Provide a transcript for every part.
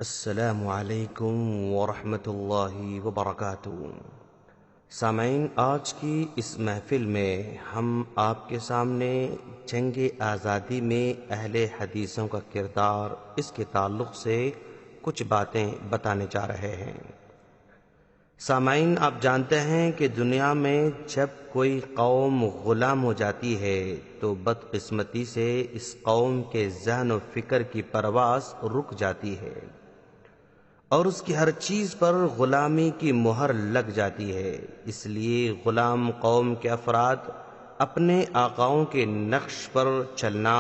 السلام علیکم ورحمۃ اللہ وبرکاتہ۔ سامعین، آج کی اس محفل میں ہم آپ کے سامنے جنگ آزادی میں اہل حدیثوں کا کردار، اس کے تعلق سے کچھ باتیں بتانے جا رہے ہیں۔ سامعین، آپ جانتے ہیں کہ دنیا میں جب کوئی قوم غلام ہو جاتی ہے تو بدقسمتی سے اس قوم کے ذہن و فکر کی پرواز رک جاتی ہے اور اس کی ہر چیز پر غلامی کی مہر لگ جاتی ہے۔ اس لیے غلام قوم کے افراد اپنے آقاؤں کے نقش پر چلنا،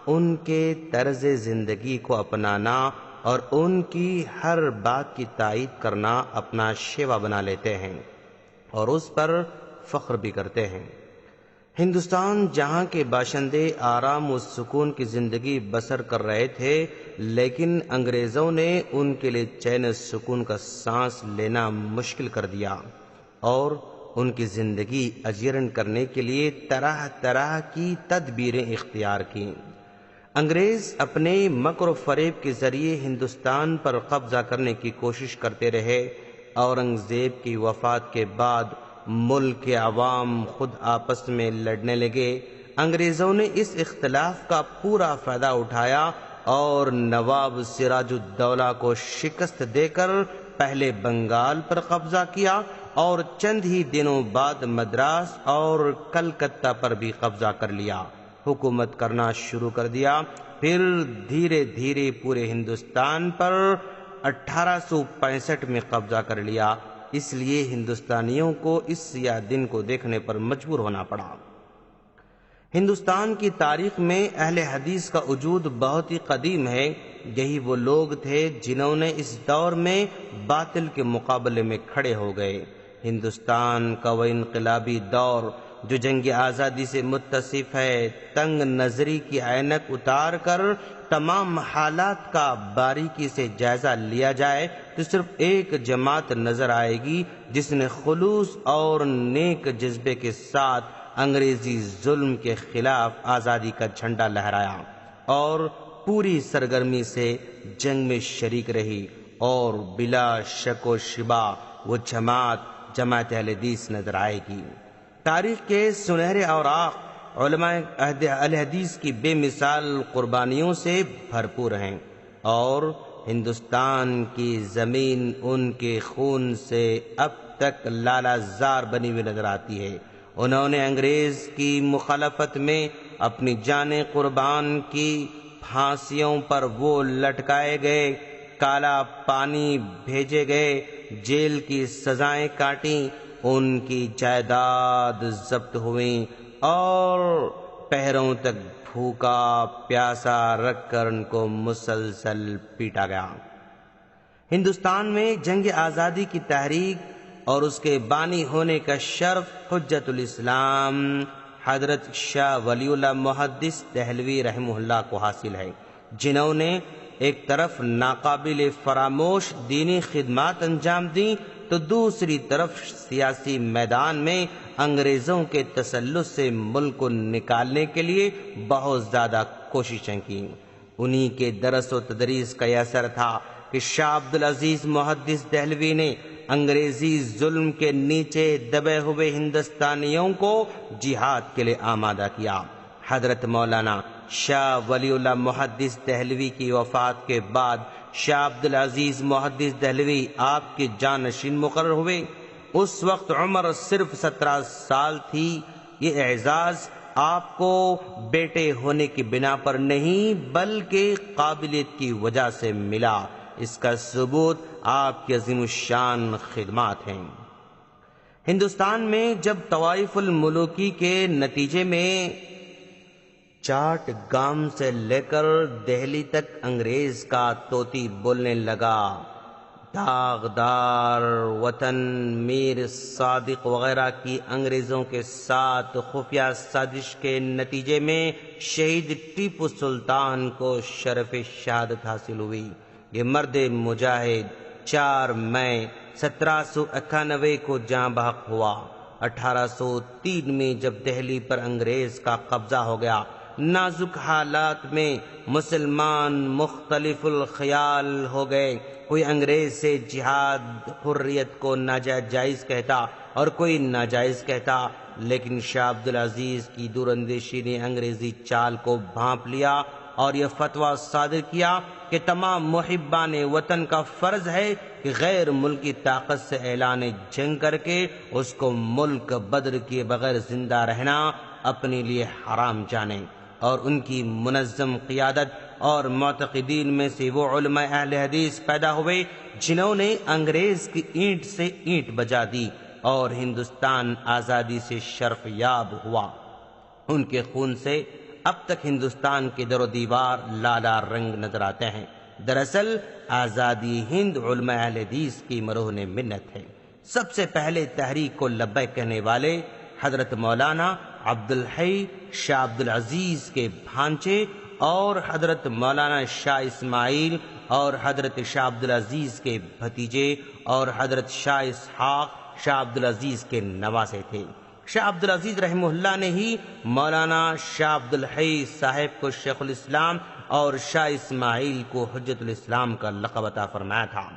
ان کے طرز زندگی کو اپنانا اور ان کی ہر بات کی تائید کرنا اپنا شیوا بنا لیتے ہیں اور اس پر فخر بھی کرتے ہیں۔ ہندوستان جہاں کے باشندے آرام و سکون کی زندگی بسر کر رہے تھے، لیکن انگریزوں نے ان کے لیے چین سکون کا سانس لینا مشکل کر دیا اور ان کی زندگی اجیرن کرنے کے لیے طرح طرح کی تدبیریں اختیار کیں۔ انگریز اپنے مکر و فریب کے ذریعے ہندوستان پر قبضہ کرنے کی کوشش کرتے رہے۔ اورنگزیب کی وفات کے بعد ملک کے عوام خود آپس میں لڑنے لگے۔ انگریزوں نے اس اختلاف کا پورا فائدہ اٹھایا اور نواب سراج الدولہ کو شکست دے کر پہلے بنگال پر قبضہ کیا اور چند ہی دنوں بعد مدراس اور کلکتہ پر بھی قبضہ کر لیا، حکومت کرنا شروع کر دیا۔ پھر دھیرے دھیرے پورے ہندوستان پر 1865 میں قبضہ کر لیا۔ اس لیے ہندوستانیوں کو اس سیاہ دن کو دیکھنے پر مجبور ہونا پڑا۔ ہندوستان کی تاریخ میں اہل حدیث کا وجود بہت ہی قدیم ہے۔ یہی وہ لوگ تھے جنہوں نے اس دور میں باطل کے مقابلے میں کھڑے ہو گئے۔ ہندوستان کا وہ انقلابی دور جو جنگ آزادی سے متصف ہے، تنگ نظری کی عینک اتار کر تمام حالات کا باریکی سے جائزہ لیا جائے تو صرف ایک جماعت نظر آئے گی جس نے خلوص اور نیک جذبے کے ساتھ انگریزی ظلم کے خلاف آزادی کا جھنڈا لہرایا اور پوری سرگرمی سے جنگ میں شریک رہی، اور بلا شک و شبہ وہ جماعت اہل حدیث نظر آئے گی۔ تاریخ کے سنہرے اوراق علماء اہل حدیث کی بے مثال قربانیوں سے بھرپور ہیں اور ہندوستان کی زمین ان کے خون سے اب تک لالہ زار بنی ہوئی نظر آتی ہے۔ انہوں نے انگریز کی مخالفت میں اپنی جانیں قربان کی، پھانسیوں پر وہ لٹکائے گئے، کالا پانی بھیجے گئے، جیل کی سزائیں کاٹیں، ان کی جائیداد ضبط ہوئیں اور پہروں تک بھوکا پیاسا رکھ کر ان کو مسلسل پیٹا گیا۔ ہندوستان میں جنگ آزادی کی تحریک اور اس کے بانی ہونے کا شرف حجت الاسلام حضرت شاہ ولی اللہ محدث دہلوی رحمہ اللہ کو حاصل ہے، جنہوں نے ایک طرف ناقابل فراموش دینی خدمات انجام دیں تو دوسری طرف سیاسی میدان میں انگریزوں کے تسلط سے ملک کو نکالنے کے لیے بہت زیادہ کوششیں کیں۔ انہی کے درس و تدریس کا یہ اثر تھا کہ شاہ عبدالعزیز محدث دہلوی نے انگریزی ظلم کے نیچے دبے ہوئے ہندوستانیوں کو جہاد کے لیے آمادہ کیا۔ حضرت مولانا شاہ ولی اللہ محدث دہلوی کی وفات کے بعد شاہ عبدالعزیز محدث دہلوی آپ کے جانشین مقرر ہوئے۔ اس وقت عمر صرف 17 سال تھی۔ یہ اعزاز آپ کو بیٹے ہونے کی بنا پر نہیں بلکہ قابلیت کی وجہ سے ملا۔ اس کا ثبوت آپ کی عظیم الشان خدمات ہیں۔ ہندوستان میں جب طوائف الملوکی کے نتیجے میں چاٹ گام سے لے کر دہلی تک انگریز کا طوطی بولنے لگا، داغدار وطن، میر صادق وغیرہ کی انگریزوں کے ساتھ خفیہ سازش کے نتیجے میں شہید ٹیپو سلطان کو شرف شہادت حاصل ہوئی۔ یہ مرد مجاہد 4 مئی 1791 کو جاں بحق ہوا۔ 1803 میں جب دہلی پر انگریز کا قبضہ ہو گیا نازک حالات میں مسلمان مختلف الخیال ہو گئے، کوئی انگریز سے جہاد حریت کو ناجائز کہتا اور کوئی ناجائز کہتا، لیکن شاہ عبدالعزیز کی دور اندیشی نے انگریزی چال کو بھانپ لیا اور یہ فتویٰ صادر کیا کہ تمام محبان وطن کا فرض ہے کہ غیر ملکی طاقت سے اعلان جنگ کر کے اس کو ملک بدر کیے بغیر زندہ رہنا اپنے لیے حرام جانیں، اور ان کی منظم قیادت اور معتقدین میں سے وہ علماء اہل حدیث پیدا ہوئے جنہوں نے انگریز کی اینٹ سے اینٹ بجا دی اور ہندوستان آزادی سے شرف یاب ہوا۔ ان کے خون سے اب تک ہندوستان کے در و دیوار لالا رنگ نظر آتے ہیں۔ دراصل آزادی ہند علماء اہل حدیث کی مرہون منت ہے۔ سب سے پہلے تحریک کو لبیک کہنے والے حضرت مولانا عبدالحی شاہ عبدالعزیز کے بھانچے اور حضرت مولانا شاہ اسماعیل اور حضرت شاہ عبدالعزیز کے بھتیجے اور حضرت شاہ اسحاق شاہ عبدالعزیز کے نواسے تھے۔ شاہ عبدالعزیز رحمہ اللہ نے ہی مولانا شاہ عبدالحی صاحب کو شیخ الاسلام اور شاہ اسماعیل کو حجت الاسلام کا لقب عطا فرمایا تھا۔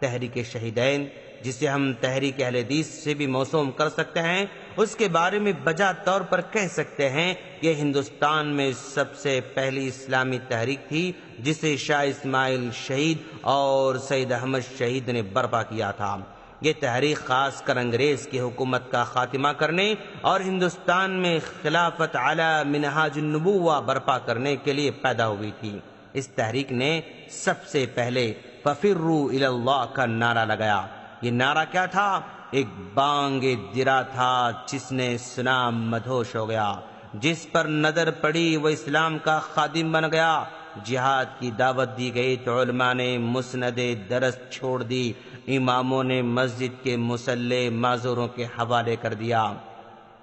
تحریک شہیدین، جسے ہم تحریک اہل حدیث سے بھی موسوم کر سکتے ہیں، اس کے بارے میں بجا طور پر کہہ سکتے ہیں کہ ہندوستان میں سب سے پہلی اسلامی تحریک تھی جسے شاہ اسماعیل شہید اور سید احمد شہید نے برپا کیا تھا۔ یہ تحریک خاص کر انگریز کی حکومت کا خاتمہ کرنے اور ہندوستان میں خلافت علی منہاج النبوہ برپا کرنے کے لیے پیدا ہوئی تھی۔ اس تحریک نے سب سے پہلے ففروا الی اللہ کا نعرہ لگایا۔ یہ نعرہ کیا تھا؟ ایک بانگ درا تھا جس نے سنا مدہوش ہو گیا، جس پر نظر پڑی وہ اسلام کا خادم بن گیا۔ جہاد کی دعوت دی گئی تو علماء نے مسند درس چھوڑ دی، اماموں نے مسجد کے مصلے معذوروں کے حوالے کر دیا،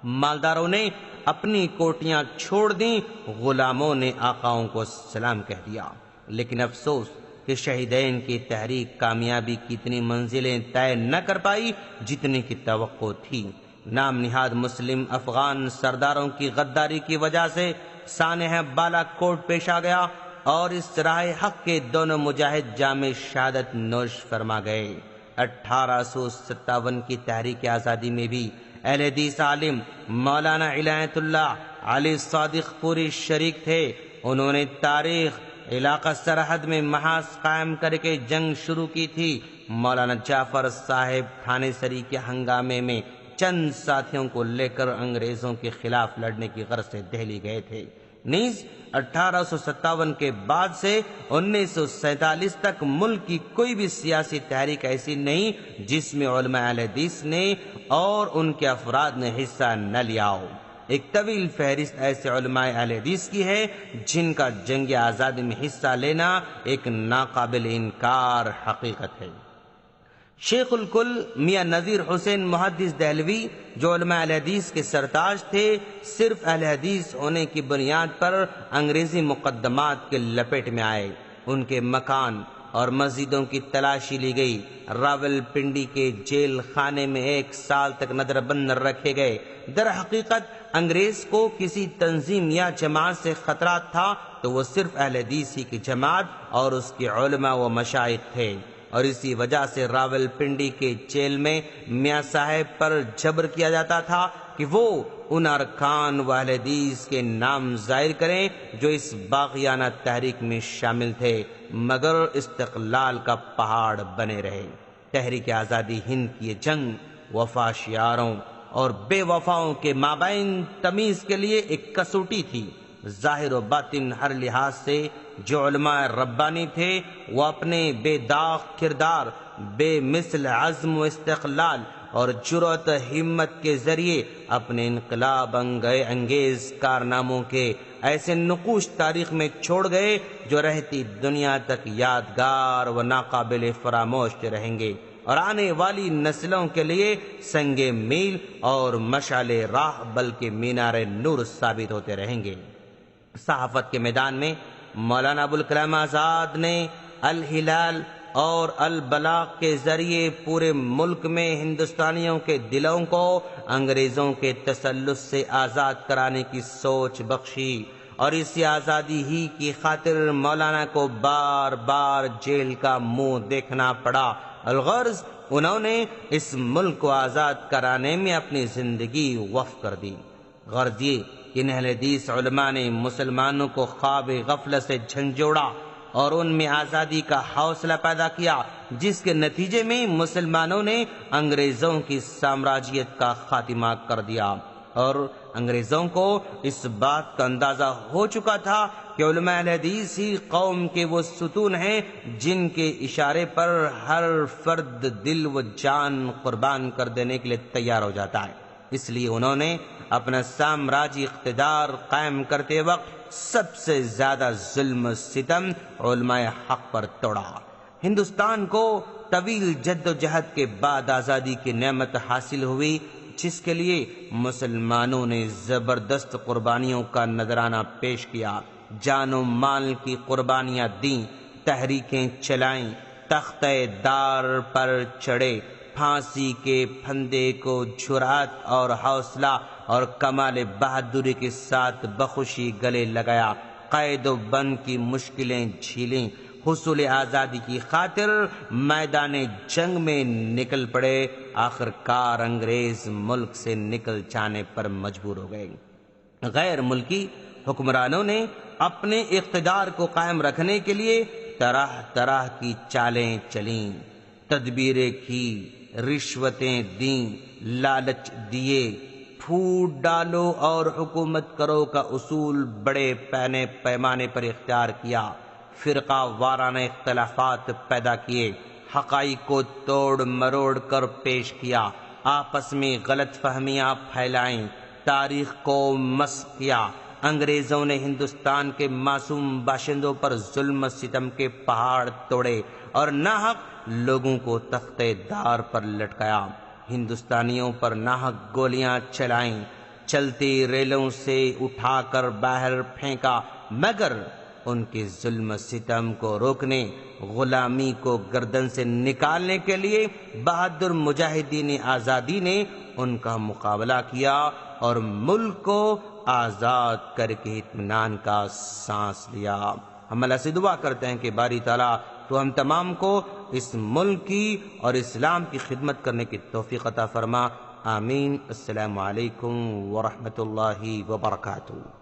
مالداروں نے اپنی کوٹیاں چھوڑ دیں، غلاموں نے آقاؤں کو سلام کہہ دیا۔ لیکن افسوس کہ شہیدین کی تحریک کامیابی کی اتنی منزلیں طے نہ کر پائی جتنی کی توقع تھی۔ نام نہاد مسلم افغان سرداروں کی غداری کی وجہ سے سانحہ بالا کوٹ پیش آ گیا اور اس راہ حق کے دونوں مجاہد جام شہادت نوش فرما گئے۔ 1857 کی تحریک آزادی میں بھی اہل حدیث عالم مولانا عنایت اللہ علی صادق پوری شریک تھے۔ انہوں نے تاریخ علاقہ سرحد میں محاذ قائم کر کے جنگ شروع کی تھی۔ مولانا جعفر صاحب تھانے سری کے ہنگامے میں چند ساتھیوں کو لے کر انگریزوں کے خلاف لڑنے کی غرض سے دہلی گئے تھے۔ نیز 1857 کے بعد سے 1947 تک ملک کی کوئی بھی سیاسی تحریک ایسی نہیں جس میں علماء اہل حدیث نے اور ان کے افراد نے حصہ نہ لیا ہو۔ ایک طویل فہرست ایسے علماء اہل حدیث کی ہے جن کا جنگ آزادی میں حصہ لینا ایک ناقابل انکار حقیقت ہے۔ شیخ الکل میاں نذیر حسین محدث دہلوی جو علماء اہل حدیث کے سرتاج تھے، صرف اہل حدیث ہونے کی بنیاد پر انگریزی مقدمات کے لپیٹ میں آئے۔ ان کے مکان اور مسجدوں کی تلاشی لی گئی۔ راول پنڈی کے جیل خانے میں 1 سال تک نظر بند رکھے گئے۔ در حقیقت انگریز کو کسی تنظیم یا جماعت سے خطرات تھا تو وہ صرف اہل حدیث ہی کی جماعت اور اس کے علماء و مشائخ تھے، اور اسی وجہ سے راول پنڈی کے جیل میں میاں صاحب پر جبر کیا جاتا تھا کہ وہ ان ارکان و اہل حدیث کے نام ظاہر کریں جو اس باغیانہ تحریک میں شامل تھے، مگر استقلال کا پہاڑ بنے رہے۔ تحریک آزادی ہند کی یہ جنگ وفا شیاروں اور بے وفاؤں کے مابین تمیز کے لیے ایک کسوٹی تھی۔ ظاہر و باطن ہر لحاظ سے جو علماء ربانی تھے وہ اپنے بے داغ کردار، بے مثل عزم و استقلال اور جرأت ہمت کے ذریعے اپنے انقلاب انگیز کارناموں کے ایسے نقوش تاریخ میں چھوڑ گئے جو رہتی دنیا تک یادگار و ناقابل فراموش رہیں گے اور آنے والی نسلوں کے لیے سنگ میل اور مشعل راہ بلکہ مینار نور ثابت ہوتے رہیں گے۔ صحافت کے میدان میں مولانا ابوالکلام آزاد نے الہلال اور البلاغ کے ذریعے پورے ملک میں ہندوستانیوں کے دلوں کو انگریزوں کے تسلط سے آزاد کرانے کی سوچ بخشی اور اسی آزادی ہی کی خاطر مولانا کو بار بار جیل کا منہ دیکھنا پڑا۔ الغرض انہوں نے اس ملک کو آزاد کرانے میں اپنی زندگی وقف کر دی۔ غرض یہ کہ اہل حدیث علماء نے مسلمانوں کو خواب غفلت سے جھنجھوڑا اور ان میں آزادی کا حوصلہ پیدا کیا، جس کے نتیجے میں مسلمانوں نے انگریزوں کی سامراجیت کا خاتمہ کر دیا، اور انگریزوں کو اس بات کا اندازہ ہو چکا تھا کہ علماء اہل حدیث ہی قوم کے وہ ستون ہیں جن کے اشارے پر ہر فرد دل و جان قربان کر دینے کے لیے تیار ہو جاتا ہے۔ اس لیے انہوں نے اپنا سامراجی اقتدار قائم کرتے وقت سب سے زیادہ ظلم و ستم علماء حق پر توڑا۔ ہندوستان کو طویل جد و جہد کے بعد آزادی کی نعمت حاصل ہوئی، جس کے لیے مسلمانوں نے زبردست قربانیوں کا نذرانہ پیش کیا، جان و مال کی قربانیاں دیں، تحریکیں چلائیں، تختہ دار پر چڑھے، پھانسی کے پھندے کو جرأت اور حوصلہ اور کمال بہادری کے ساتھ بخوشی گلے لگایا، قید و بند کی مشکلیں جھیلیں، حصول آزادی کی خاطر میدان جنگ میں نکل پڑے، آخر کار انگریز ملک سے نکل جانے پر مجبور ہو گئے۔ غیر ملکی حکمرانوں نے اپنے اقتدار کو قائم رکھنے کے لیے طرح طرح کی چالیں چلیں، تدبیریں کی، رشوتیں دیں، لالچ دیے، پھوٹ ڈالو اور حکومت کرو کا اصول بڑے پیمانے پر اختیار کیا، فرقہ وارانہ اختلافات پیدا کیے، حقائق کو توڑ مروڑ کر پیش کیا، آپس میں غلط فہمیاں پھیلائیں، تاریخ کو مسخ کیا۔ انگریزوں نے ہندوستان کے معصوم باشندوں پر ظلم و ستم کے پہاڑ توڑے اور ناحق لوگوں کو تختے دار پر لٹکایا، ہندوستانیوں پر ناحق گولیاں چلائیں، چلتی ریلوں سے اٹھا کر باہر پھینکا، مگر ان کے ظلم و ستم کو روکنے، غلامی کو گردن سے نکالنے کے لیے بہادر مجاہدین آزادی نے ان کا مقابلہ کیا اور ملک کو آزاد کر کے اطمینان کا سانس لیا۔ ہم اللہ سے دعا کرتے ہیں کہ باری تعالیٰ تو ہم تمام کو اس ملک کی اور اسلام کی خدمت کرنے کی توفیق عطا فرما۔ آمین۔ السلام علیکم ورحمۃ اللہ وبرکاتہ۔